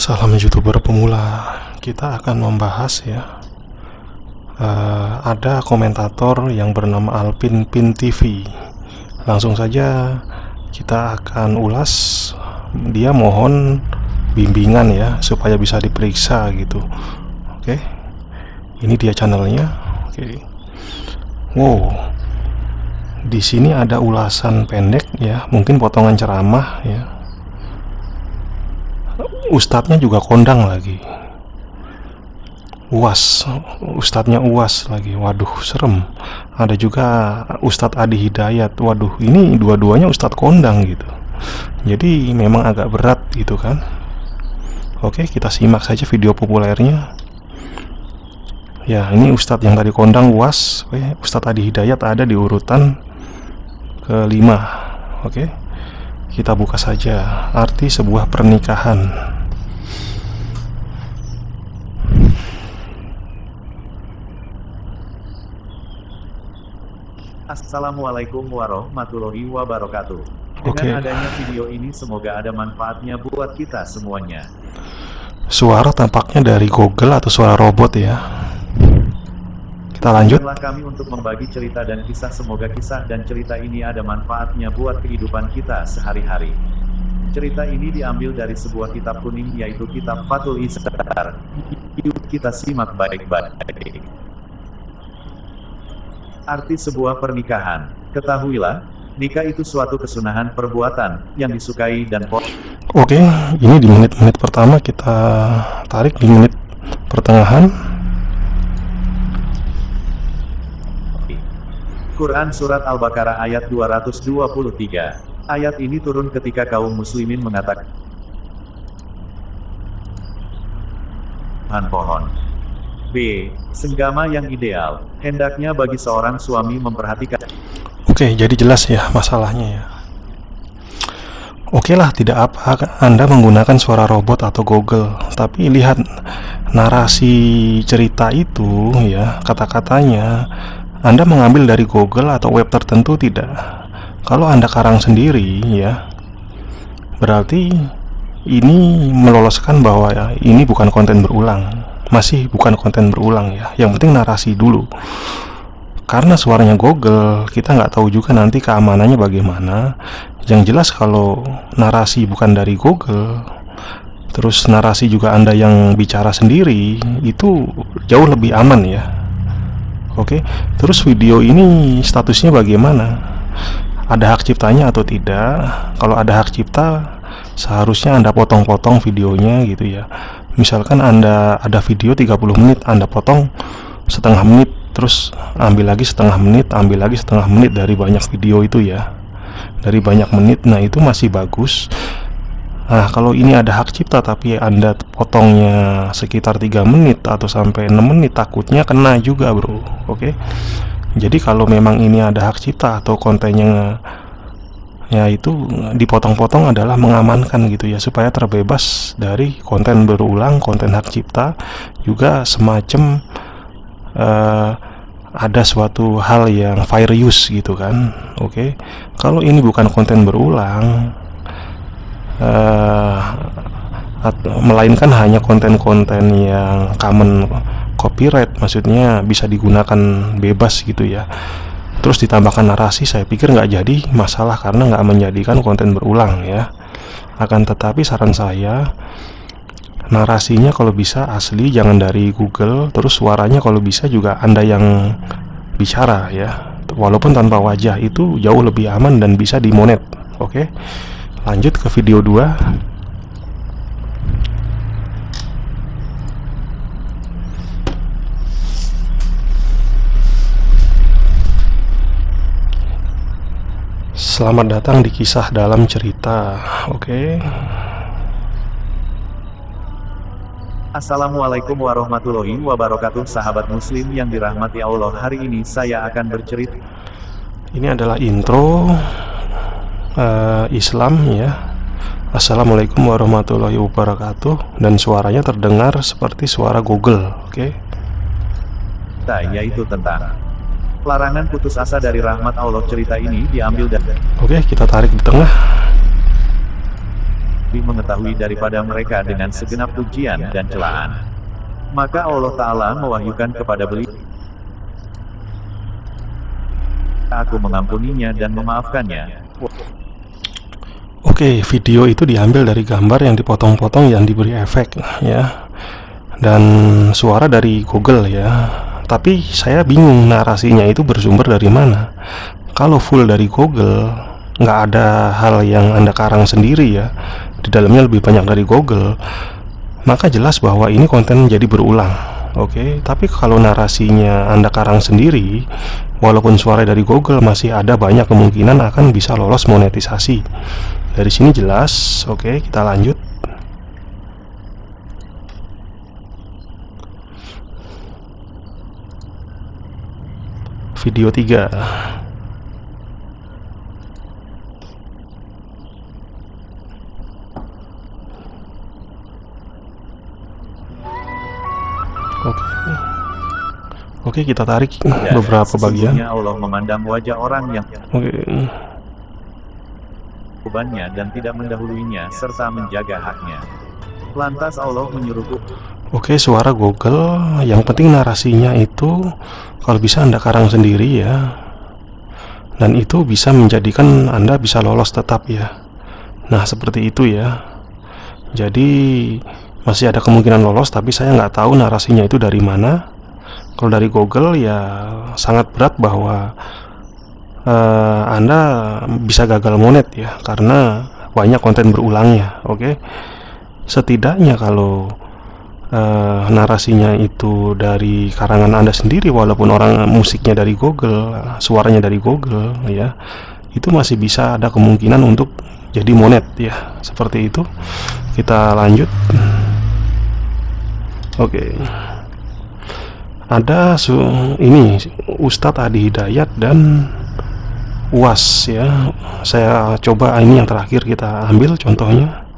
Salam YouTuber pemula. Kita akan membahas ya. Ada komentator yang bernama Alpin Pin TV. Langsung saja kita akan ulas. Dia mohon bimbingan ya supaya bisa diperiksa gitu. Oke. Ini dia channelnya. Oke. Wow. Di sini ada ulasan pendek ya, mungkin potongan ceramah ya. Ustadznya juga kondang lagi. UAS, ustadznya UAS lagi. Waduh, serem. Ada juga Ustadz Adi Hidayat. Waduh, ini dua-duanya ustadz kondang gitu. Jadi memang agak berat gitu kan. Oke, kita simak saja video populernya. Ya, ini ustadz yang tadi kondang UAS. Oke, Ustadz Adi Hidayat ada di urutan ke-5. Oke. Kita buka saja arti sebuah pernikahan. Assalamualaikum warahmatullahi wabarakatuh. Dengan adanya video ini semoga ada manfaatnya buat kita semuanya. Suara tampaknya dari Google atau suara robot ya. Kita lanjut. Inilah kami untuk membagi cerita dan kisah, semoga kisah dan cerita ini ada manfaatnya buat kehidupan kita sehari-hari. Cerita ini diambil dari sebuah kitab kuning yaitu kitab Fathul Israr. Yuk kita simak baik-baik. Arti sebuah pernikahan. Ketahuilah, nikah itu suatu kesunahan perbuatan yang disukai dan Oke, ini di menit-menit pertama kita tarik di menit pertengahan. Quran Surat Al-Baqarah ayat 223. Ayat ini turun ketika kaum muslimin mengatakan pohon. B. Senggama yang ideal. Hendaknya bagi seorang suami memperhatikan. Oke, jadi jelas ya masalahnya ya. Oke lah, tidak apa Anda menggunakan suara robot atau Google, tapi lihat narasi cerita itu ya, kata-katanya Anda mengambil dari Google atau web tertentu tidak. Kalau Anda karang sendiri ya, berarti ini meloloskan bahwa ya, ini bukan konten berulang. Masih bukan konten berulang ya. Yang penting narasi dulu. Karena suaranya Google, kita nggak tahu juga nanti keamanannya bagaimana. Yang jelas kalau narasi bukan dari Google, terus narasi juga Anda yang bicara sendiri, itu jauh lebih aman ya. Oke, terus video ini statusnya bagaimana? Ada hak ciptanya atau tidak? Kalau ada hak cipta, seharusnya Anda potong-potong videonya gitu ya. Misalkan Anda ada video 30 menit, Anda potong setengah menit, terus ambil lagi setengah menit, ambil lagi setengah menit dari banyak video itu ya. Dari banyak menit, nah itu masih bagus. Nah, kalau ini ada hak cipta tapi Anda potongnya sekitar 3 menit atau sampai 6 menit, takutnya kena juga bro. Oke. Jadi kalau memang ini ada hak cipta atau kontennya ya itu dipotong-potong adalah mengamankan gitu ya, supaya terbebas dari konten berulang, konten hak cipta. Juga semacam ada suatu hal yang fair use gitu kan. Oke. Kalau ini bukan konten berulang, melainkan hanya konten-konten yang common copyright, maksudnya bisa digunakan bebas gitu ya, terus ditambahkan narasi, saya pikir nggak jadi masalah karena nggak menjadikan konten berulang ya. Akan tetapi saran saya, narasinya kalau bisa asli, jangan dari Google. Terus suaranya kalau bisa juga Anda yang bicara ya, walaupun tanpa wajah, itu jauh lebih aman dan bisa dimonet. Oke, lanjut ke video 2. Selamat datang di kisah dalam cerita. Oke. Assalamualaikum warahmatullahi wabarakatuh, sahabat muslim yang dirahmati Allah. Hari ini saya akan bercerita. Ini adalah intro Islam ya. Assalamualaikum warahmatullahi wabarakatuh. Dan suaranya terdengar seperti suara Google. Oke. Yaitu tentang larangan putus asa dari rahmat Allah. Cerita ini diambil dari Oke, kita tarik di tengah. lebih mengetahui daripada mereka dengan segenap pujian dan celaan. Maka Allah Ta'ala mewahyukan kepada beliau, aku mengampuninya dan memaafkannya. Oke, video itu diambil dari gambar yang dipotong-potong yang diberi efek ya, dan suara dari Google ya. Tapi saya bingung narasinya itu bersumber dari mana. Kalau full dari Google, nggak ada hal yang Anda karang sendiri ya, di dalamnya lebih banyak dari Google, maka jelas bahwa ini konten jadi berulang. Oke, tapi kalau narasinya Anda karang sendiri, walaupun suara dari Google, masih ada banyak kemungkinan akan bisa lolos monetisasi. Dari sini jelas. Oke, kita lanjut. Video 3. Oke, kita tarik beberapa bagian. Allah memandang wajah orang yang bebannya dan tidak mendahuluinya serta menjaga haknya. Lantas Allah menyuruhku. Oke, suara Google. Yang penting narasinya itu kalau bisa Anda karang sendiri ya, dan itu bisa menjadikan Anda bisa lolos tetap ya. Nah, seperti itu ya. Jadi masih ada kemungkinan lolos, tapi saya nggak tahu narasinya itu dari mana. Kalau dari Google ya sangat berat bahwa Anda bisa gagal monet ya, karena banyak konten berulangnya. Oke, setidaknya kalau narasinya itu dari karangan Anda sendiri, walaupun orang musiknya dari Google, suaranya dari Google ya, itu masih bisa ada kemungkinan untuk jadi monet ya. Seperti itu. Kita lanjut. Oke. Ada ini Ustadz Adi Hidayat dan UAS ya. Saya coba ini yang terakhir kita ambil contohnya.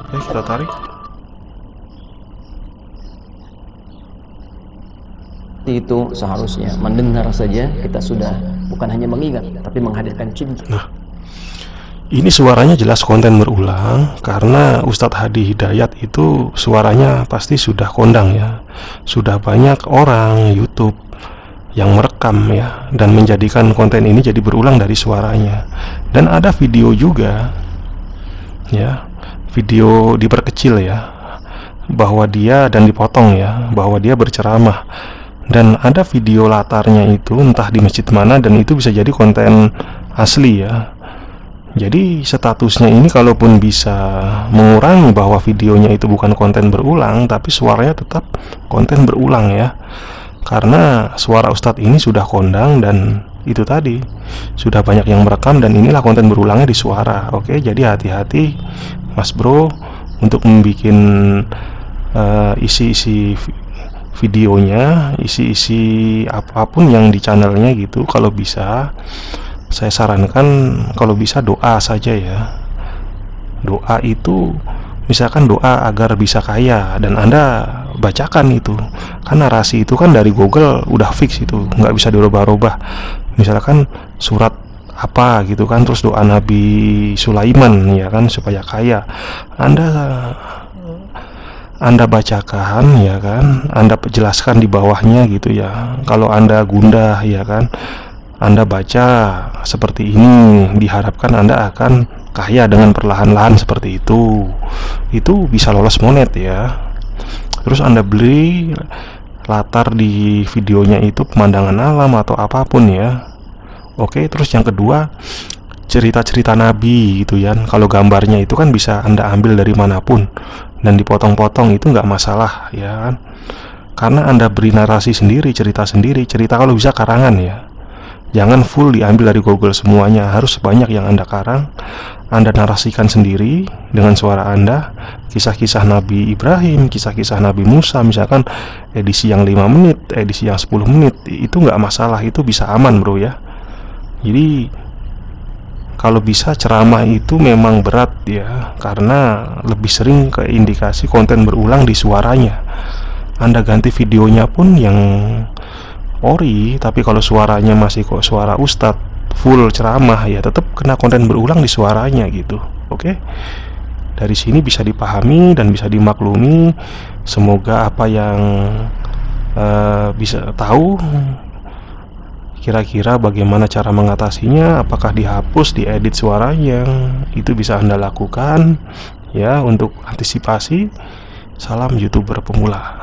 Oke, kita tarik. Itu seharusnya mendengar saja kita sudah bukan hanya mengingat tapi menghadirkan cinta. Nah, ini suaranya jelas konten berulang karena Ustadz Hadi Hidayat itu suaranya pasti sudah kondang ya. Sudah banyak orang YouTube yang merekam ya dan menjadikan konten ini jadi berulang dari suaranya. Dan ada video juga ya, video diperkecil ya, bahwa dia dan dipotong ya, bahwa dia berceramah. Dan ada video latarnya itu entah di masjid mana, dan itu bisa jadi konten asli ya. Jadi statusnya ini kalaupun bisa mengurangi bahwa videonya itu bukan konten berulang, tapi suaranya tetap konten berulang ya. Karena suara Ustadz ini sudah kondang dan itu tadi sudah banyak yang merekam, dan inilah konten berulangnya di suara. Oke, jadi hati-hati Mas Bro untuk membuat isi-isi videonya, isi-isi apapun yang di channelnya gitu. Kalau bisa saya sarankan kalau bisa doa saja ya. Doa itu misalkan doa agar bisa kaya, dan Anda bacakan itu. Kan narasi itu kan dari Google udah fix itu, nggak bisa dirubah-rubah. Misalkan surat apa gitu kan, terus doa Nabi Sulaiman ya kan supaya kaya. Anda bacakan ya kan, Anda jelaskan di bawahnya gitu ya. Kalau Anda gundah ya kan, Anda baca seperti ini, diharapkan Anda akan kaya dengan perlahan-lahan seperti itu. Itu bisa lolos monet ya. Terus Anda beli latar di videonya itu pemandangan alam atau apapun ya. Oke, terus yang kedua cerita-cerita Nabi gitu ya. Kalau gambarnya itu kan bisa Anda ambil dari manapun dan dipotong-potong, itu nggak masalah ya kan. Karena Anda beri narasi sendiri, cerita kalau bisa karangan ya. Jangan full diambil dari Google semuanya, harus banyak yang Anda karang. Anda narasikan sendiri dengan suara Anda, kisah-kisah Nabi Ibrahim, kisah-kisah Nabi Musa, misalkan edisi yang 5 menit, edisi yang 10 menit, itu nggak masalah, itu bisa aman bro ya. Jadi kalau bisa ceramah itu memang berat ya, karena lebih sering ke indikasi konten berulang di suaranya. Anda ganti videonya pun yang ori, tapi kalau suaranya masih kok suara Ustadz full ceramah ya tetap kena konten berulang di suaranya gitu. Oke. Dari sini bisa dipahami dan bisa dimaklumi. Semoga apa yang bisa tahu kira-kira bagaimana cara mengatasinya, apakah dihapus, diedit suaranya, itu bisa Anda lakukan ya untuk antisipasi. Salam YouTuber pemula.